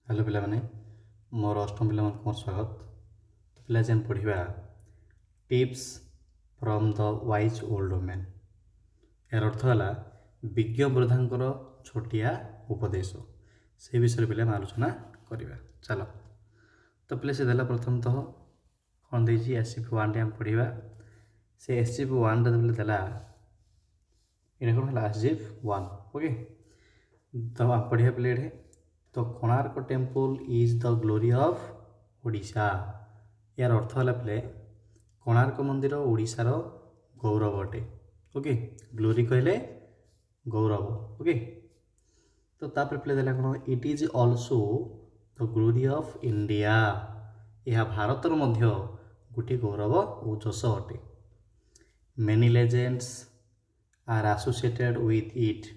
Hello पिलाମାନେ मोर अष्टम पिलाମାନଙ୍କୁ स्वागत। तो पिला जेन पढ़िबा tips from the wise old women. यार अर्थ है विज्ञ वृद्धांकर छोटिया उपदेश से विषय पिला आलोचना करवा। चलो तो पिला से देला प्रथमतः कौन देजी एससीपी 1 आम पढ़िबा। से एससीपी 1 रे देला ये कौन है एससीपी 1 ओके। तो आप पढ़िया पिले तो Konark temple is the glory of Odisha. यार अर्थ है पिले कोणार्क मंदिर ओडिशार गौरव अटे। ओके ग्लोरी कहले गौरव। ओके तो तापर पिले देला कौन it is also the glory of India. यह भारतर मध्य गोटे गौरव और जस अटे। Many legends are associated with it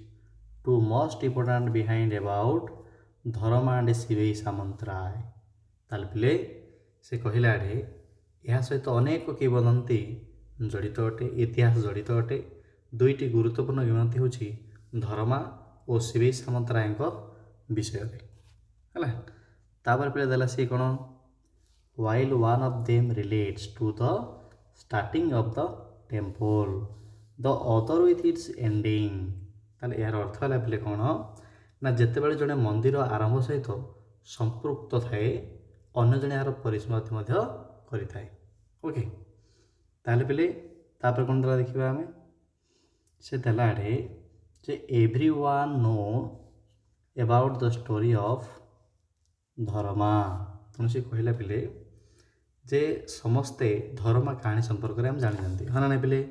to most important behind about Dharma and Shibei Samantaray. ताल पिले से कहला यह सहित अनेक किंवदंती जड़ित अटे, इतिहास जड़ित अटे। दुईटी गुरुत्वपूर्ण किंवदंती हूँ धर्मा और शिवई सामंतराय विषय है। तापर पिले देला सी कौन while one of them relates to the starting of the temple the other with its ending। ताले यार अर्थ है पिले कौन ना जिते बड़े जड़े मंदिर आरंभ सहित संपृक्त थाए अन्य जड़े यार परिसमाप्ति करें। ओके ताले पिले तापर कौन देला देखा आम से देला जे every one know about the story of Dharma. तेणु से कहला पिले जे समस्ते धर्मा कहानी संपर्क में आम जानी हाँ ना पिले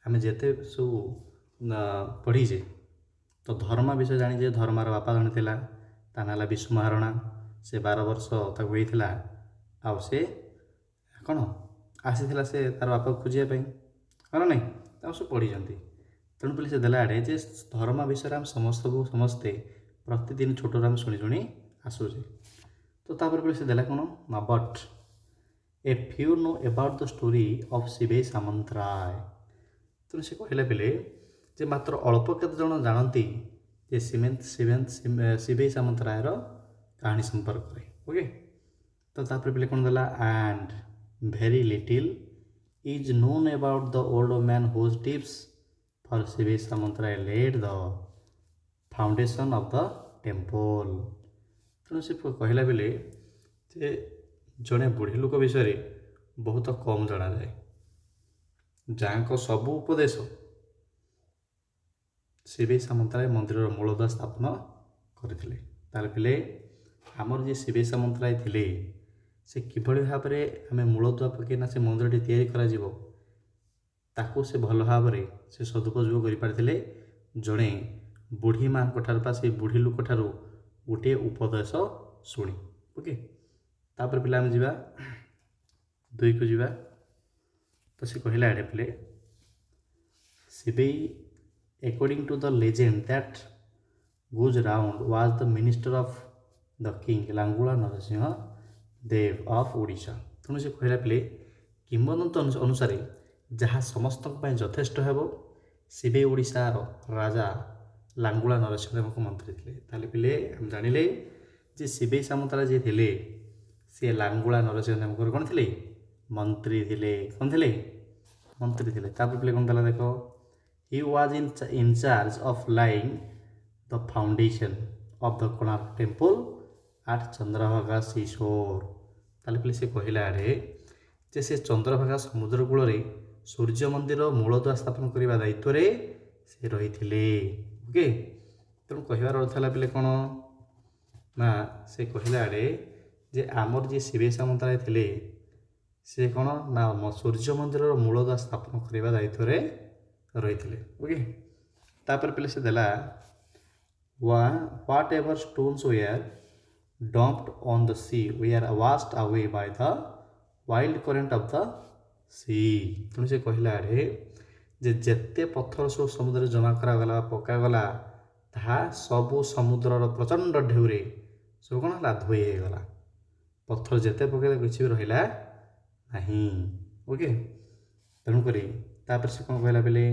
आम जिते सब पढ़ीजे तो धर्मा विषय जानी धर्मार बापा जन था ता ना विष्णु महारणा। से 12 वर्ष तक होता आउ से कौन आसी से तार बापा खोजापी हाँ ना नहीं सब पढ़ी। तेणु पहले से देला जे धर्मा विषय आम समस्त को समस्ते प्रतिदिन छोट आम शुणी शुणी आसूचे। तो तापर पहले से देला कौन ना but a few know about the story of Shibei Samantaray. तेणु से कहला पिले जे मात्र अल्प केत जन जानती जे शिवई सामंतरायर कहानी संपर्क में। ओके तो तापर पिले कौन देला and very little is known about the old man whose tips for Shibei Samantaray led the foundation of the temple. तेणु से कहला बेले जे जड़े बुढ़ी लोक विषय बहुत कम जना जाए जहाँ सबू उपदेश शिवई सामंतराय मंदिर मूलदुआ स्थापन करते। पिले आमर जी शिवई सामंतराय थे से किभली भाव में आम मूलदुआ पकईना से मंदिर तैयारी ताकू से भल भाव से सदुपयोग कर जड़े बुढ़ी माँ से बुढ़ी लोक ठारू गोटे उपदेश शुणी। ओके तापर पिला आम जा 2 को जा तो से कहला पिले शिवई according to the legend that goes round was the minister of the king Langula Narasimha Deva of Odisha. तेणु से कहला पिले किंवदंत अनुसार जहाँ समस्त यथेष्ट हेब शिवई ओडिशार राजा लांगुला नरसिंह देव को मंत्री थे। ताले पिले हम जानिले जे शिवई सामंतराय जे थे सी लांगुला नरसिंह देव कौन थे मंत्री थे। कौन थे मंत्री थे। तापर पिले कौन देला देखो he was in charge of laying the foundation of the Konark temple at Chandrabhaga seashore। ताले पिले से कहला जे से चंद्रभागा समुद्र कूल सूर्य मंदिर मूलदुआ स्थापन करने दायित्व से रही थे। ओके तेणु कहबार अर्थ है पिले कौन ना से कहला जे आमर जी शिवई सामंतराय थे से कौन ना सूर्य मंदिर मूलदुआ स्थापन करने दायित्व रही थे। ओके तापर पिले से देला whatever stones were dumped on the sea were washed away by the wild current of the sea. तेणु से कहला जे जेते पत्थर सब समुद्र जमा करागला पकागला ता सबू समुद्रर प्रचंड ढेउरे सब कौन है धोईगला पत्थर जेते पकड़े किसी भी रहा नहीं। ओके तेणुक तापर से कौन कहला बेले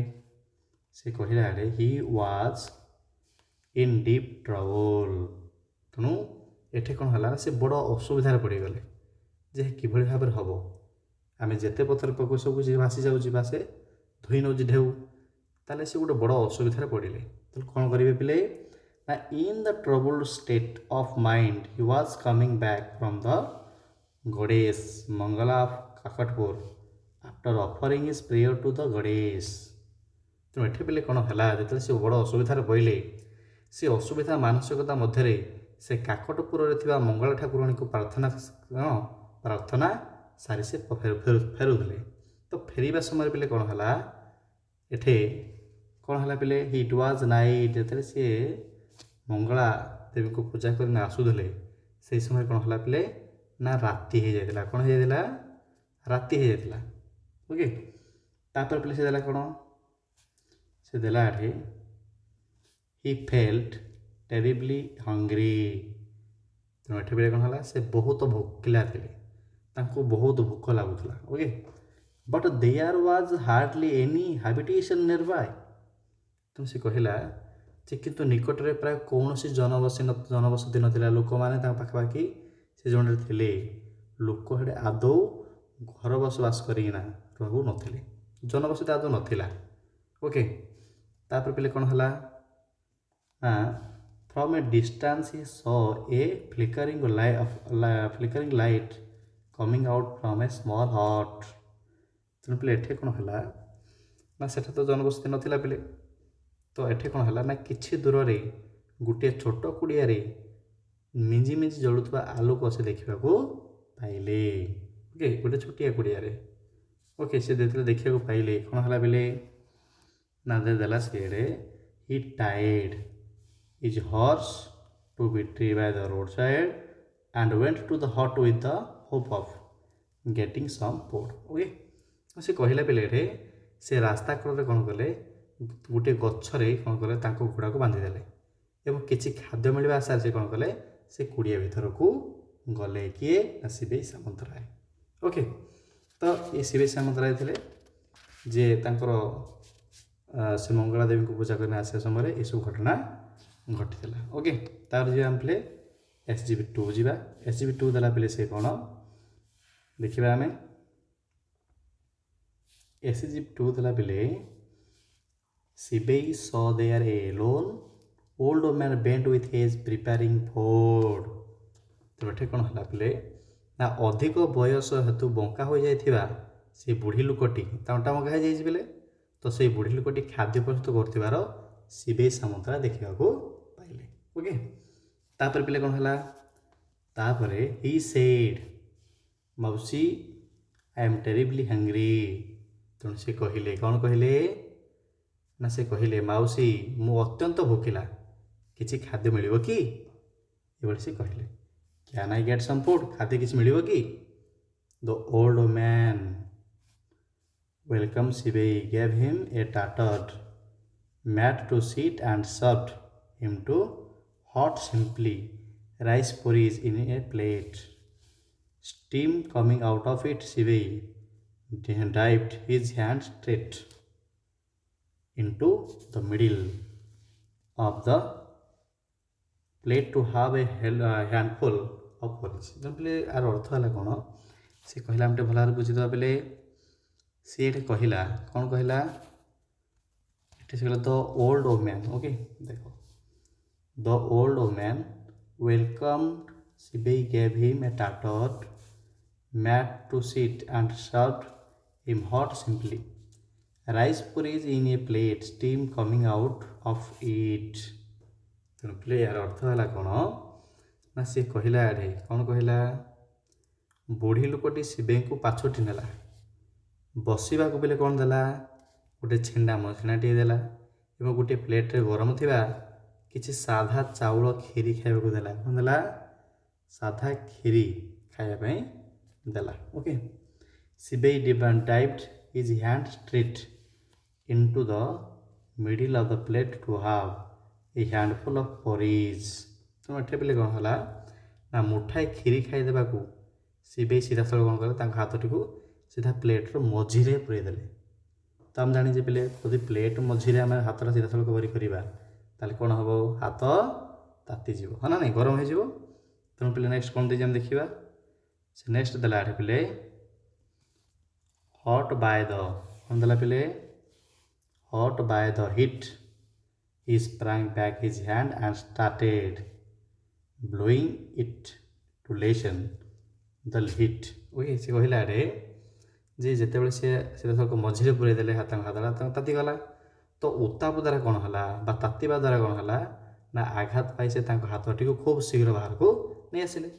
से कहला he was in deep trouble. तेणु ଏଠି କ'ଣ ହେଲା ସେ ବଡ଼ ଅସୁବିଧାରେ ପଡ଼ିଗଲେ ଯେ କିଭଳି ଭାବରେ ହେବ। ଆମେ ଯେତେ ପଥର ପକାଉ ସବୁ ଯେ ଭାସି ଯାଉଛି ବା ସେ ଧୋଇ ନେଉଛି ଢେଉ, ତାହେଲେ ସେ ଗୋଟେ ବଡ଼ ଅସୁବିଧାରେ ପଡ଼ିଲେ। ତାହେଲେ କ'ଣ କରିବେ ପିଲେ ନା in the troubled state of mind he was coming back from the goddess Mangala of Kakatpur after offering his prayer to the goddess. ତେଣୁ ଏଠି ପିଲେ କ'ଣ ହେଲା ଯେତେବେଳେ ସେ ବଡ଼ ଅସୁବିଧାରେ ପଡ଼ିଲେ ସେ ଅସୁବିଧା ମାନସିକତା ମଧ୍ୟରେ ସେ କାକଟପୁରରେ ଥିବା ମଙ୍ଗଳା ଠାକୁରାଣୀକୁ ପ୍ରାର୍ଥନା ସାରି ସେ ଫେରୁଥିଲେ। ତ ଫେରିବା ସମୟରେ ପିଲେ କ'ଣ ହେଲା ଏଠି କ'ଣ ହେଲା ପିଲେ ଇଟ୍ ୱାଜ୍ ନାଇଟ୍ ଯେତେବେଳେ ସିଏ ମଙ୍ଗଳା ଦେବୀଙ୍କୁ ପୂଜା କରିନା ଆସୁଥିଲେ ସେହି ସମୟରେ କ'ଣ ହେଲା ପିଲେ ନା ରାତି ହେଇଯାଇଥିଲା। କ'ଣ ହେଇଯାଇଥିଲା? ରାତି ହେଇଯାଇଥିଲା। ଓକେ, ତାପରେ ପିଲେ ସେ ଦେଲା କ'ଣ ସେ ଦେଲା ଏଠି ହି ଫେଲ୍ଟ ଟେରିବଲି ହଙ୍ଗ୍ରି। ତେଣୁ ଏଠି ପିଲେ କ'ଣ ହେଲା ସେ ବହୁତ ଭୋକିଲା ଥିଲେ, ତାଙ୍କୁ ବହୁତ ଭୋକ ଲାଗୁଥିଲା। Okay, but there was hardly any habitation nearby. ତେଣୁ ସେ କହିଲା ଯେ କିନ୍ତୁ ନିକଟରେ ପ୍ରାୟ କୌଣସି ଜନବସତି ନଥିଲା, ଲୋକମାନେ ତାଙ୍କ ପାଖାପାଖି ସେ ଯେଉଁଠି ଥିଲେ ଲୋକ ସେଠି ଆଦୌ ଘର ବସବାସ କରିକିନା ରହୁନଥିଲେ, ଜନବସତି ଆଦୌ ନଥିଲା। ଓକେ, ତାପରେ ପିଲେ କ'ଣ ହେଲା ନା from A distance he saw a flickering light coming out from a small hut. ତେଣୁ ପିଲେ ଏଠି କ'ଣ ହେଲା ନା ସେଠି ତ ଜନବସତି ନଥିଲା ପିଲେ, ତ ଏଠି କ'ଣ ହେଲା ନା କିଛି ଦୂରରେ ଗୋଟିଏ ଛୋଟ କୁଡ଼ିଆରେ ମିଞ୍ଜି ମିଞ୍ଜି ଜଳୁଥିବା ଆଲୋକ ସେ ଦେଖିବାକୁ ପାଇଲେ। ଓକେ, ଗୋଟେ ଛୋଟିଆ କୁଡ଼ିଆରେ। ଓକେ, ସେ ଯେତେବେଳେ ଦେଖିବାକୁ ପାଇଲେ କ'ଣ ହେଲା ପିଲେ ନା ଦେଲା ସିଆଡ଼େ ହି tied his horse to be tree by the roadside and went to the hut with the hope of getting some food. Okay, ସେ କହିଲା ପିଲେରେ ସେ ରାସ୍ତା କଡ଼ରେ କ'ଣ କଲେ ଗୋଟେ ଗଛରେ କ'ଣ କଲେ ତାଙ୍କ ଘୋଡ଼ାକୁ ବାନ୍ଧିଦେଲେ ଏବଂ କିଛି ଖାଦ୍ୟ ମିଳିବା ଆଶାରେ ସେ କ'ଣ କଲେ ସେ କୁଡ଼ିଆ ଭିତରକୁ ଗଲେ। କିଏ ନା ଶିବେଇ ସାମନ୍ତରାୟ। ଓକେ, ତ ଏ ଶିବେଇ ସାମନ୍ତରାୟ ଥିଲେ ଯେ ତାଙ୍କର ସେ ମଙ୍ଗଳା ଦେବୀଙ୍କୁ ପୂଜା କରି ଆସିବା ସମୟରେ ଏସବୁ ଘଟଣା ଘଟିଥିଲା। ଓକେ, ତାପରେ ଯିବା ଆମେ ପିଲେ SGP2 ଯିବା। SGP2 ଦେଲା ପିଲେ ସେ କ'ଣ ଦେଖିବା ଆମେ SGP2 ଦେଲା ପିଲେ Shibei saw there a lone old man bent with age preparing food. ତେଣୁ ଏଠି କ'ଣ ହେଲା ପିଲେ ନା ଅଧିକ ବୟସ ହେତୁ ବଙ୍କା ହୋଇଯାଇଥିବା ସେ ବୁଢ଼ୀ ଲୋକଟି ତା ଅଣ୍ଟା ବଙ୍କା ହେଇଯାଇଛି ପିଲେ, ତ ସେଇ ବୁଢ଼ୀ ଲୋକଟି ଖାଦ୍ୟ ପ୍ରସ୍ତୁତ କରୁଥିବାର ଶିବେଇ ସାମନ୍ତରାୟ ଦେଖିବାକୁ ପାଇଲେ। ଓକେ, ତାପରେ ପିଲେ କ'ଣ ହେଲା ତାପରେ ହି ସେଡ୍ ମାଉସୀ ଆଇ ଏମ୍ ଟେରିବଲି ହଙ୍ଗ୍ରି। ତେଣୁ ସେ କହିଲେ କ'ଣ କହିଲେ ନା ସେ କହିଲେ ମାଉସୀ ମୁଁ ଅତ୍ୟନ୍ତ ଭୋକିଲା, କିଛି ଖାଦ୍ୟ ମିଳିବ କି? ଏଭଳି ସେ କହିଲେ can I get some food, ଖାଦ୍ୟ କିଛି ମିଳିବ କି? The old man welcome Shibei gave him a tattered mat to sit and served him to hot simply rice porridge in a plate. Steam coming out of it, Shivei dipped his hand straight into the middle of the plate to have a handful of porridge. ବୋଲେ ଆର ଅର୍ଥ ହେଲା କ'ଣ ସେ କହିଲା ଆମେ ଟିକେ ଭଲ ଭାବରେ ବୁଝିଦେବା ବେଲେ ସେ ଏଠି କହିଲା କ'ଣ କହିଲା ଏଠି ସେ କହିଲା ଦ ଓଲ୍ଡ ଓମ୍ୟାନ୍। ଓକେ, ଦେଖ the old woman welcomed Shibei gave him a tattered mat to sit and served him hot simply rice porridge in a plate steam coming out of it। ତେଣୁ ପିଲେ ଏହାର ଅର୍ଥ ହେଲା କ'ଣ ନା ସେ କହିଲା ଏଠି କ'ଣ କହିଲା ବୁଢ଼ୀ ଲୋକଟି ଶିବେଇଙ୍କୁ ପାଛୋଟି ନେଲା, ବସିବାକୁ ବେଲେ କ'ଣ ଦେଲା ଗୋଟେ ଛିଣ୍ଡା ମସିଣାଟିଏ ଦେଲା ଏବଂ ଗୋଟିଏ ପ୍ଲେଟ୍ରେ ଗରମ ଥିବା କିଛି ସାଧା ଚାଉଳ କ୍ଷୀରି ଖାଇବାକୁ ଦେଲା। କ'ଣ ଦେଲା? ସାଧା କ୍ଷୀରି ଖାଇବା ପାଇଁ ଦେଲା। Okay, Shibei dived his hand straight into the middle of the plate to have a handful of porridge। ତେଣୁ ଏଠି ପିଲେ କ'ଣ ହେଲା ନା ମୁଠାଏ କ୍ଷୀରି ଖାଇଦେବାକୁ ଶିବେଇ ସିଧାସଳଖ କ'ଣ କଲେ ତାଙ୍କ ହାତଟିକୁ ସିଧା ପ୍ଲେଟ୍ର ମଝିରେ ପୁରେଇ ଦେଲେ। ତ ଆମେ ଜାଣିଛେ ପିଲେ ଯଦି ପ୍ଲେଟ୍ ମଝିରେ ଆମେ ହାତଟା ସିଧାସଳଖ ଭରି କରିବା ତାହେଲେ କ'ଣ ହେବ ହାତ ତାତିଯିବ, ହଁ ନା ନାଇଁ, ଗରମ ହେଇଯିବ। ତେଣୁ ପିଲେ ନେକ୍ସଟ କ'ଣ ଦେଇଛି ଆମେ ଦେଖିବା। ସେ ନେକ୍ସଟ ଦେଲା ଏଠି ପିଲେ hot by the କ'ଣ ଦେଲା ପିଲେ hot by the heat he sprang back his hand and started blowing it to lessen the heat। Okay ସେ କହିଲା ଏଠି ଯେ ଯେତେବେଳେ ସେ ତାକୁ ମଝିରେ ପୁରେଇ ଦେଲେ ତାଙ୍କ ହାତଟା ତାତିଗଲା। ତ ଉତ୍ତାପ ଦ୍ୱାରା କ'ଣ ହେଲା ବା ତାତିବା ଦ୍ୱାରା କ'ଣ ହେଲା ନା ଆଘାତ ପାଇ ସେ ତାଙ୍କ ହାତଟିକୁ ଖୁବ୍ ଶୀଘ୍ର ବାହାରକୁ ନେଇ ଆସିଲେ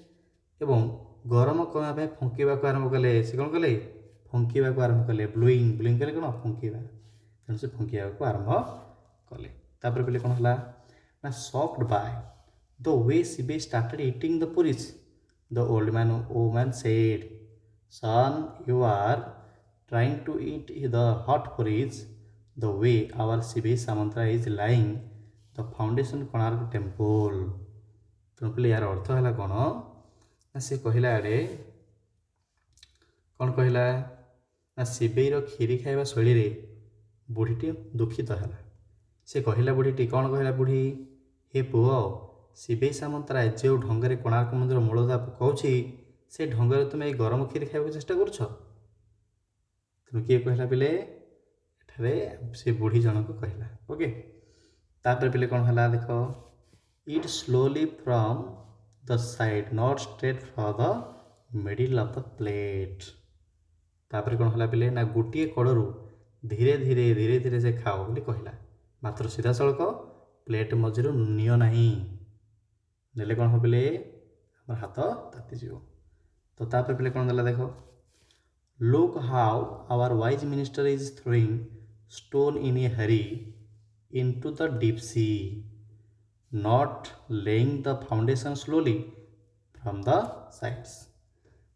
ଏବଂ ଗରମ କରିବା ପାଇଁ ଫୁଙ୍କିବାକୁ ଆରମ୍ଭ କଲେ। ସେ କ'ଣ କଲେ ଫୁଙ୍କିବାକୁ ଆରମ୍ଭ କଲେ। ବ୍ଲୋଇଂ କଲେ କ'ଣ ଫୁଙ୍କିବା। ତେଣୁ ସେ ଫୁଙ୍କିବାକୁ ଆରମ୍ଭ କଲେ। ତାପରେ ପିଲେ କ'ଣ ହେଲା ନା soft by the way Shibei started eating the puris the old man said son you are trying to eat the hot porridge the way our Sibe Samantra is lying the foundation Konark temple। ତେଣୁ ପିଲେ ୟାର ଅର୍ଥ ହେଲା କ'ଣ ନା ସେ କହିଲା ଆଡ଼େ କ'ଣ କହିଲା ନା ସିବେଇର କ୍ଷୀରି ଖାଇବା ଶୈଳୀରେ ବୁଢ଼ୀଟି ଦୁଃଖିତ ହେଲା। ସେ କହିଲା ବୁଢ଼ୀଟି କ'ଣ କହିଲା ବୁଢ଼ୀ ହେ ପୁଅ ସିବେଇ ସାମନ୍ତରାୟ ଯେଉଁ ଢଙ୍ଗରେ କୋଣାର୍କ ମନ୍ଦିର ମୂଳଦୁଆ ପକାଉଛି ସେ ଢଙ୍ଗରେ ତୁମେ ଏଇ ଗରମ କ୍ଷୀରି ଖାଇବାକୁ ଚେଷ୍ଟା କରୁଛ। ତେଣୁ କିଏ କହିଲା ପିଲେ ଏଠାରେ ସେ ବୁଢ଼ୀ ଜଣକ କହିଲା। ଓକେ ତାପରେ ପିଲେ କ'ଣ ହେଲା ଦେଖ eat slowly from the side not straight from the middle of the plate. ତାପରେ କ'ଣ ହେଲା ପିଲେ ନା ଗୋଟିଏ କଡ଼ରୁ ଧୀରେ ଧୀରେ ଧୀରେ ଧୀରେ ସେ ଖାଅ ବୋଲି କହିଲା ମାତ୍ର ସିଧାସଳଖ ପ୍ଲେଟ୍ ମଝିରୁ ନିଅ ନାହିଁ ନେଲେ କ'ଣ ହେବ ପିଲେ ଆମର ହାତ ତାତିଯିବ। ତ ତାପରେ ପିଲେ କ'ଣ ଦେଲା ଦେଖ Look how our wise minister is throwing stone in a hurry into the deep sea, not laying the foundation slowly from the sides।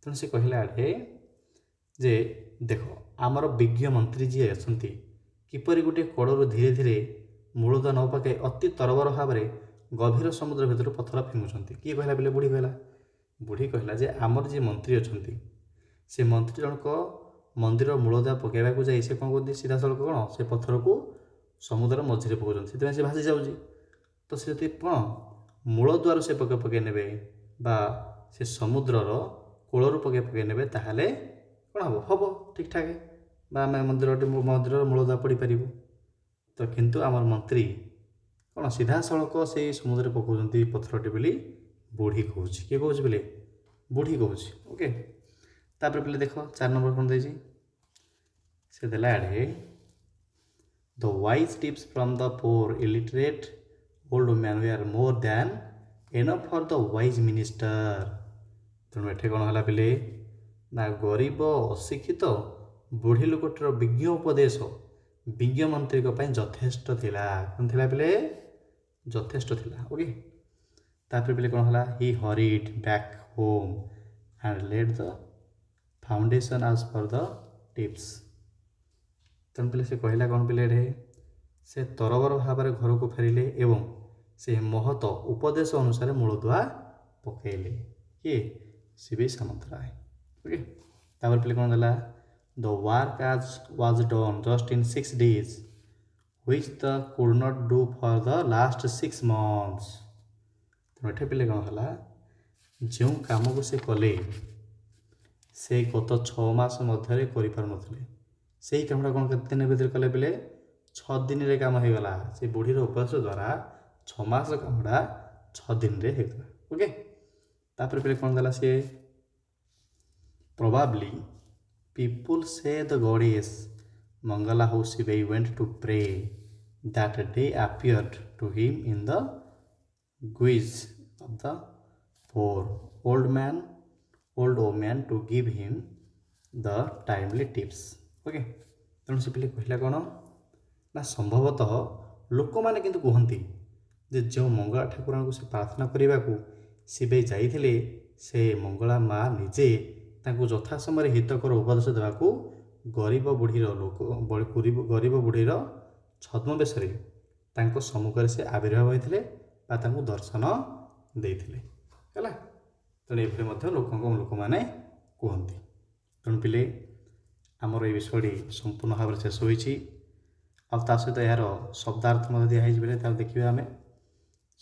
ତେଣୁ ସେ କହିଲା ଆଡ଼େ ଯେ ଦେଖ ଆମର ବିଜ୍ଞ ମନ୍ତ୍ରୀ ଯିଏ ଅଛନ୍ତି କିପରି ଗୋଟିଏ କଡ଼ରୁ ଧୀରେ ଧୀରେ ମୂଳଦୁଆ ନ ପକାଇ ଅତି ତରବର ଭାବରେ ଗଭୀର ସମୁଦ୍ର ଭିତରୁ ପଥର ଫିଙ୍ଗୁଛନ୍ତି। କିଏ କହିଲା ପିଲେ ବୁଢ଼ୀ କହିଲା। ବୁଢ଼ୀ କହିଲା ଯେ ଆମର ଯିଏ ମନ୍ତ୍ରୀ ଅଛନ୍ତି ସେ ମନ୍ତ୍ରୀ ଜଣକ ମନ୍ଦିର ମୂଳଦୁଆ ପକାଇବାକୁ ଯାଇ ସେ କ'ଣ କରନ୍ତି ସିଧାସଳଖ କ'ଣ ସେ ପଥରକୁ ସମୁଦ୍ର ମଝିରେ ପକାଉଛନ୍ତି ସେଥିପାଇଁ ସେ ଭାସି ଯାଉଛି। ତ ସେ ଯଦି କ'ଣ ମୂଳଦୁଆରୁ ସେ ପକାଇ ନେବେ ବା ସେ ସମୁଦ୍ରର କୂଳରୁ ପକାଇ ନେବେ ତାହେଲେ କ'ଣ ହେବ ଠିକ୍ ଠାକ୍ ବା ଆମେ ମନ୍ଦିରର ମୂଳଦୁଆ ପଡ଼ିପାରିବୁ। ତ କିନ୍ତୁ ଆମର ମନ୍ତ୍ରୀ କ'ଣ ସିଧାସଳଖ ସେଇ ସମୁଦ୍ରରେ ପକାଉଛନ୍ତି ପଥରଟି ବୋଲି ବୁଢ଼ୀ କହୁଛି। କିଏ କହୁଛି ପିଲେ ବୁଢ଼ୀ କହୁଛି। ଓକେ ତାପରେ ପିଲେ ଦେଖ 4 ନମ୍ବର କ'ଣ ଦେଇଛି ସେ ଦେଲା ଆଡ଼େ the wise tips from the poor illiterate old man were more than enough for the wise minister. ତେଣୁ ଏଠି କ'ଣ ହେଲା ପିଲେ ନା ଗରିବ ଅଶିକ୍ଷିତ ବୁଢ଼ୀ ଲୋକଟିର ବିଜ୍ଞ ଉପଦେଶ ବିଜ୍ଞ ମନ୍ତ୍ରୀଙ୍କ ପାଇଁ ଯଥେଷ୍ଟ ଥିଲା। କ'ଣ ଥିଲା ପିଲେ ଯଥେଷ୍ଟ ଥିଲା। ଓକେ ତାପରେ ପିଲେ କ'ଣ ହେଲା he hurried back home and let the foundation as per the tips. ତେଣୁ ପିଲେ ସେ କହିଲା କ'ଣ ପିଲେ ଏଠି ସେ ତରବର ଭାବରେ ଘରକୁ ଫେରିଲେ ଏବଂ ସେ ମହତ ଉପଦେଶ ଅନୁସାରେ ମୂଳଦୁଆ ପକାଇଲେ। କିଏ ସିବେଇ ସାମନ୍ତରାୟ। ଓକେ ତାପରେ ପିଲେ କ'ଣ ଦେଲା the work as was done just in 6 days which the could not do for the last 6 months। ତେଣୁ ଏଠି ପିଲେ କ'ଣ ହେଲା ଯେଉଁ କାମକୁ ସେ କଲେ ସେ ଗତ 6 ମାସ ମଧ୍ୟରେ କରିପାରୁନଥିଲେ ସେଇ କାମଟା କ'ଣ କେତେ ଦିନ ଭିତରେ କଲେ ପିଲେ 6 ଦିନରେ କାମ ହେଇଗଲା। ସେ ବୁଢ଼ୀର ଉପଦେଶ ଦ୍ୱାରା 6 ମାସ କାମଟା 6 ଦିନରେ ହେଇଗଲା। ଓକେ ତାପରେ ପିଲେ କ'ଣ ଦେଲା ସିଏ probably people say the goddess Mangala who Sibei went to pray that day appeared to him in the guise of the poor old woman to give him the timely tips। Okay ତେଣୁ ସେ ପିଲେ କହିଲା କ'ଣ ନା ସମ୍ଭବତଃ ଲୋକମାନେ କିନ୍ତୁ କୁହନ୍ତି ଯେ ଯେଉଁ ମଙ୍ଗଳା ଠାକୁରଙ୍କୁ ସେ ପ୍ରାର୍ଥନା କରିବାକୁ ଶିବେଇ ଯାଇଥିଲେ ସେ ମଙ୍ଗଳା ମା ନିଜେ ତାଙ୍କୁ ଯଥା ସମୟରେ ହିତକର ଉପଦେଶ ଦେବାକୁ ଗରିବ ବୁଢ଼ୀର ଛଦ୍ମବେଶରେ ତାଙ୍କ ସମ୍ମୁଖରେ ସେ ଆବିର୍ଭାବ ହୋଇଥିଲେ ବା ତାଙ୍କୁ ଦର୍ଶନ ଦେଇଥିଲେ ହେଲା। ତେଣୁ ଏଭଳି ମଧ୍ୟ ଲୋକମାନେ କୁହନ୍ତି। ତେଣୁ ପିଲେ ଆମର এই ବିଷୟଟି ସମ୍ପୂର୍ଣ୍ଣ ଭାବରେ ଶେଷ ହୋଇଛି ଆଉ ତା ସହିତ ଏହାର ଶବ୍ଦାର୍ଥ ମଧ୍ୟ ଦିଆହେଇଛି ପିଲେ ତାକୁ ଦେଖିବା ଆମେ।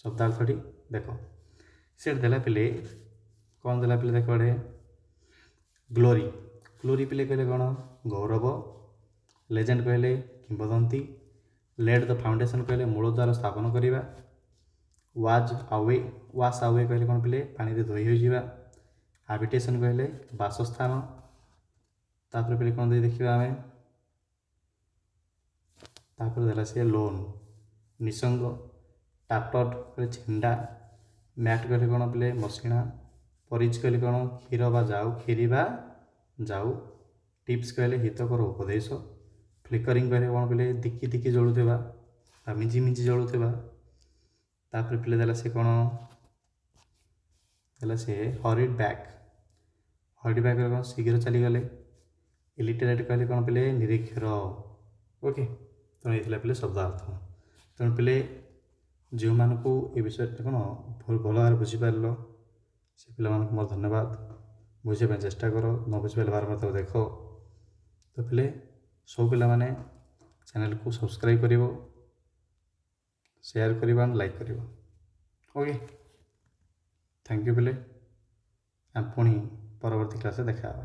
ଶବ୍ଦାର୍ଥଟି ଦେଖ ସେ ଦେଲା ପିଲେ କ'ଣ ଦେଲା ପିଲେ ଦେଖ ଏଠି ଗ୍ଲୋରି। ଗ୍ଲୋରି ପିଲେ କହିଲେ କ'ଣ ଗୌରବ। ଲେଜେଣ୍ଡ କହିଲେ କିମ୍ବଦନ୍ତୀ। ଲେଡ୍ ଦ ଫାଉଣ୍ଡେସନ୍ କହିଲେ ମୂଳଦ୍ୱାର ସ୍ଥାପନ କରିବା। ୱାଶ୍ ଆୱେ କହିଲେ କ'ଣ ପିଲେ ପାଣିରେ ଧୋଇ ହୋଇଯିବା। ହାବିଟେସନ୍ କହିଲେ ବାସସ୍ଥାନ। ତାପରେ ପିଲେ କ'ଣ ଦେଇ ଦେଖିବା ଆମେ ତାପରେ ଦେଲା ସେ ଲୋନ୍ ନିସଙ୍ଗ। ଟାପଟ୍ କହିଲେ ଛିଣ୍ଡା। ମ୍ୟାଟ୍ କହିଲେ କ'ଣ ପିଲେ ମସିଣା। ପରିଜ୍ କହିଲେ କ'ଣ କ୍ଷୀର ବା ଯାଉ କ୍ଷୀରି ବା ଯାଉ। ଟିପ୍ସ କହିଲେ ହିତକର ଉପଦେଶ। ଫ୍ଲିକରିଂ କହିଲେ କ'ଣ ପିଲେ ଦିକି ଦିକି ଜଳୁଥିବା ବା ମିଞ୍ଜି ମିଞ୍ଜି ଜଳୁଥିବା। ତାପରେ ପିଲେ ଦେଲା ସେ କ'ଣ ଦେଲା ସେ ହରିଡ୍ ବ୍ୟାକ୍। ହରିଡ୍ ବ୍ୟାକ୍ କହିଲେ କ'ଣ ଶୀଘ୍ର ଚାଲିଗଲେ। ଇଲିଟରେଟ୍ କହିଲେ କ'ଣ ପିଲେ ନିରୀକ୍ଷର। ଓକେ, ତେଣୁ ଏଇଥିଲା ପିଲେ ଶବ୍ଦାର୍ଥ। ତେଣୁ ପିଲେ ଯେଉଁମାନଙ୍କୁ ଏ ବିଷୟରେ କ'ଣ ଭଲ ଭାବରେ ବୁଝିପାରିଲ ସେ ପିଲାମାନଙ୍କୁ ମୋର ଧନ୍ୟବାଦ। ବୁଝିବା ପାଇଁ ଚେଷ୍ଟା କର, ନ ବୁଝିପାରିଲେ ବାରମ୍ବାର ତାକୁ ଦେଖ। ତ ପିଲେ ସବୁ ପିଲାମାନେ ଚ୍ୟାନେଲକୁ ସବସ୍କ୍ରାଇବ୍ କରିବ, ସେୟାର କରିବ ଆଣ୍ଡ ଲାଇକ୍ କରିବ। ଓକେ, ଥ୍ୟାଙ୍କ ୟୁ ପିଲେ। ଆମେ ପୁଣି ପରବର୍ତ୍ତୀ କ୍ଲାସ୍ରେ ଦେଖା ହେବା।